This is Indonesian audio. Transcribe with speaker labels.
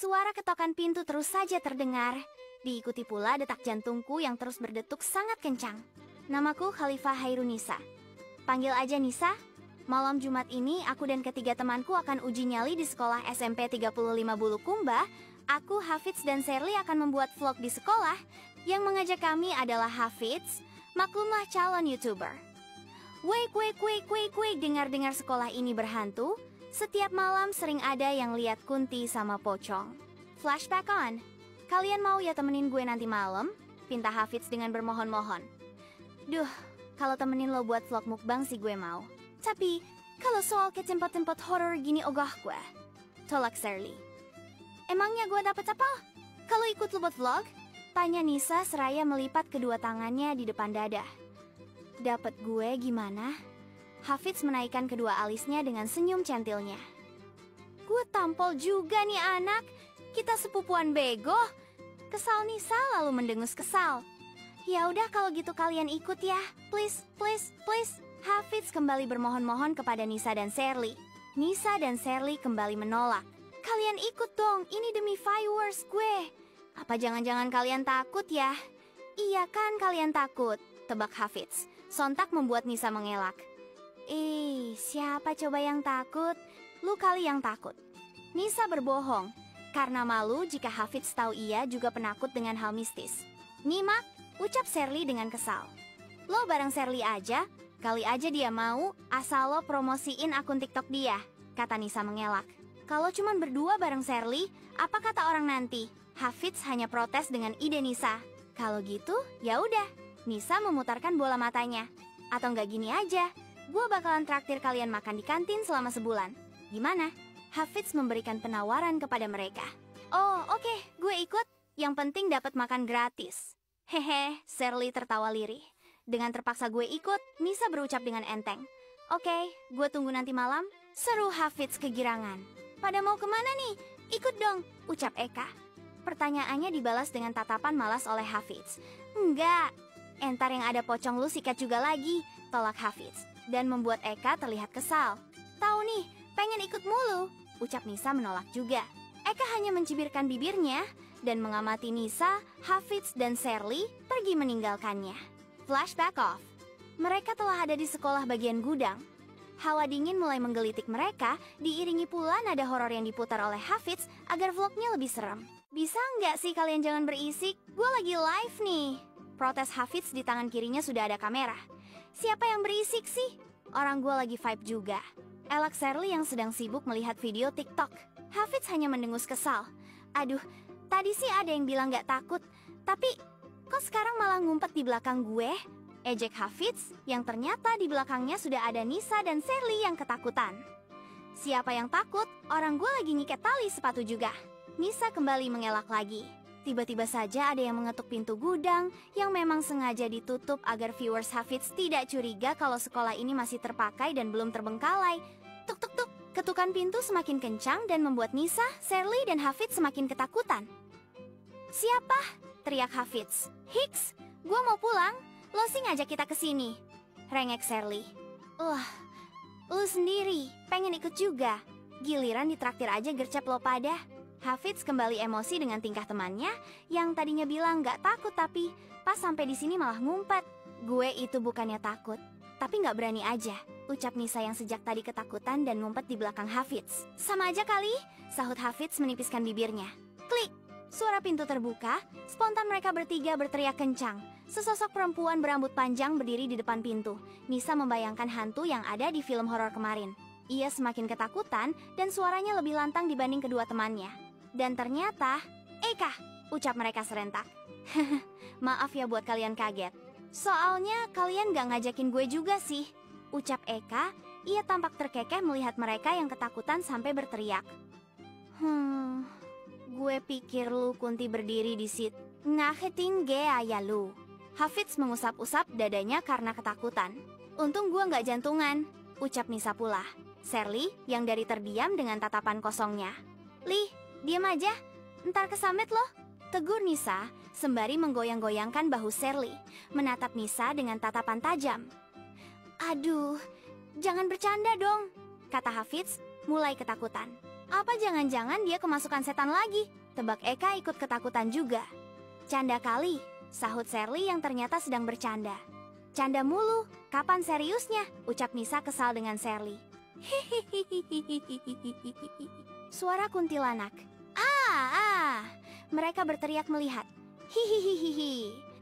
Speaker 1: Suara ketokan pintu terus saja terdengar. Diikuti pula detak jantungku yang terus berdetuk sangat kencang. Namaku Khalifah Hairunisa. Panggil aja Nisa. Malam Jumat ini aku dan ketiga temanku akan uji nyali di sekolah SMP 35 Bulukumba. Aku, Hafidz, dan Sherly akan membuat vlog di sekolah. Yang mengajak kami adalah Hafidz, maklumlah calon YouTuber. Wait, dengar-dengar sekolah ini berhantu. Setiap malam sering ada yang lihat Kunti sama Pocong. Flashback on. Kalian mau ya temenin gue nanti malam? Pinta Hafidz dengan bermohon-mohon. Duh, kalau temenin lo buat vlog mukbang sih gue mau. Tapi, kalau soal ke tempat-tempat horor gini ogah gue. Tolak Sherly. Emangnya gue dapet apa? Kalau ikut lo buat vlog? Tanya Nisa seraya melipat kedua tangannya di depan dada. Dapet gue gimana? Hafidz menaikkan kedua alisnya dengan senyum centilnya. Gue tampol juga nih anak. Kita sepupuan bego. Kesal Nisa lalu mendengus kesal. Ya udah kalau gitu kalian ikut ya. Please. Hafidz kembali bermohon-mohon kepada Nisa dan Sherly. Nisa dan Sherly kembali menolak. Kalian ikut dong, ini demi viewers gue. Apa jangan-jangan kalian takut ya? Iya kan kalian takut, tebak Hafidz. Sontak membuat Nisa mengelak. Siapa coba yang takut? Lu kali yang takut. Nisa berbohong, karena malu jika Hafidz tahu ia juga penakut dengan hal mistis. Nyimak, ucap Sherly dengan kesal. Lo bareng Sherly aja, kali aja dia mau, asal lo promosiin akun TikTok dia, kata Nisa mengelak. Kalau cuman berdua bareng Sherly, apa kata orang nanti? Hafidz hanya protes dengan ide Nisa. Kalau gitu, ya udah. Nisa memutarkan bola matanya. Atau nggak gini aja, gue bakalan traktir kalian makan di kantin selama sebulan. Gimana? Hafidz memberikan penawaran kepada mereka. Oh, oke, gue ikut. Yang penting dapat makan gratis. Hehe, Sherly tertawa lirih. Dengan terpaksa gue ikut, Nisa berucap dengan enteng. Oke, gue tunggu nanti malam. Seru Hafidz kegirangan. Pada mau kemana nih? Ikut dong, ucap Eka. Pertanyaannya dibalas dengan tatapan malas oleh Hafidz. Enggak, entar yang ada pocong lu sikat juga lagi, tolak Hafidz. Dan membuat Eka terlihat kesal. Tahu nih, pengen ikut mulu, ucap Nisa menolak juga. Eka hanya mencibirkan bibirnya dan mengamati Nisa, Hafidz, dan Sherly pergi meninggalkannya. Flashback off. Mereka telah ada di sekolah bagian gudang. Hawa dingin mulai menggelitik mereka, diiringi pula nada horor yang diputar oleh Hafidz agar vlognya lebih serem. Bisa nggak sih kalian jangan berisik? Gue lagi live nih. Protes Hafidz di tangan kirinya sudah ada kamera. Siapa yang berisik sih? Orang gue lagi vibe juga. Elak Sherly yang sedang sibuk melihat video TikTok. Hafidz hanya mendengus kesal. Aduh, tadi sih ada yang bilang nggak takut. Tapi, kok sekarang malah ngumpet di belakang gue? Ejek Hafidz, yang ternyata di belakangnya sudah ada Nisa dan Sherly yang ketakutan. Siapa yang takut? Orang gue lagi ngikat tali sepatu juga. Nisa kembali mengelak lagi. Tiba-tiba saja ada yang mengetuk pintu gudang yang memang sengaja ditutup agar viewers Hafidz tidak curiga kalau sekolah ini masih terpakai dan belum terbengkalai. Tuk tuk tuk. Ketukan pintu semakin kencang dan membuat Nisa, Sherly, dan Hafidz semakin ketakutan. Siapa? Teriak Hafidz. Hiks, gue mau pulang. Lo sih ngajak kita ke sini. Rengek Sherly. Lo sendiri, pengen ikut juga. Giliran ditraktir aja gercep lo pada. Hafidz kembali emosi dengan tingkah temannya yang tadinya bilang gak takut tapi pas sampai di sini malah ngumpet. Gue itu bukannya takut, tapi gak berani aja, ucap Nisa yang sejak tadi ketakutan dan ngumpet di belakang Hafidz. Sama aja kali, sahut Hafidz menipiskan bibirnya. Klik, suara pintu terbuka, spontan mereka bertiga berteriak kencang. Sesosok perempuan berambut panjang berdiri di depan pintu. Nisa membayangkan hantu yang ada di film horor kemarin. Ia semakin ketakutan dan suaranya lebih lantang dibanding kedua temannya. Dan ternyata, Eka, ucap mereka serentak. Maaf ya buat kalian kaget. Soalnya kalian gak ngajakin gue juga sih, ucap Eka. Ia tampak terkekeh melihat mereka yang ketakutan sampai berteriak. Gue pikir lu Kunti berdiri di situ. Ngaheting ge aya lu. Hafidz mengusap-usap dadanya karena ketakutan. Untung gue gak jantungan, ucap Nisa pula. Sherly yang dari terdiam dengan tatapan kosongnya. Lih, diam aja, ntar kesamet loh, tegur Nisa sembari menggoyang-goyangkan bahu Sherly, menatap Nisa dengan tatapan tajam. Aduh, jangan bercanda dong, kata Hafidz mulai ketakutan. Apa jangan-jangan dia kemasukan setan lagi? Tebak Eka ikut ketakutan juga. Canda kali, sahut Sherly yang ternyata sedang bercanda. Canda mulu, kapan seriusnya? Ucap Nisa kesal dengan Sherly. Suara kuntilanak. Mereka berteriak melihat. Hihihihihi.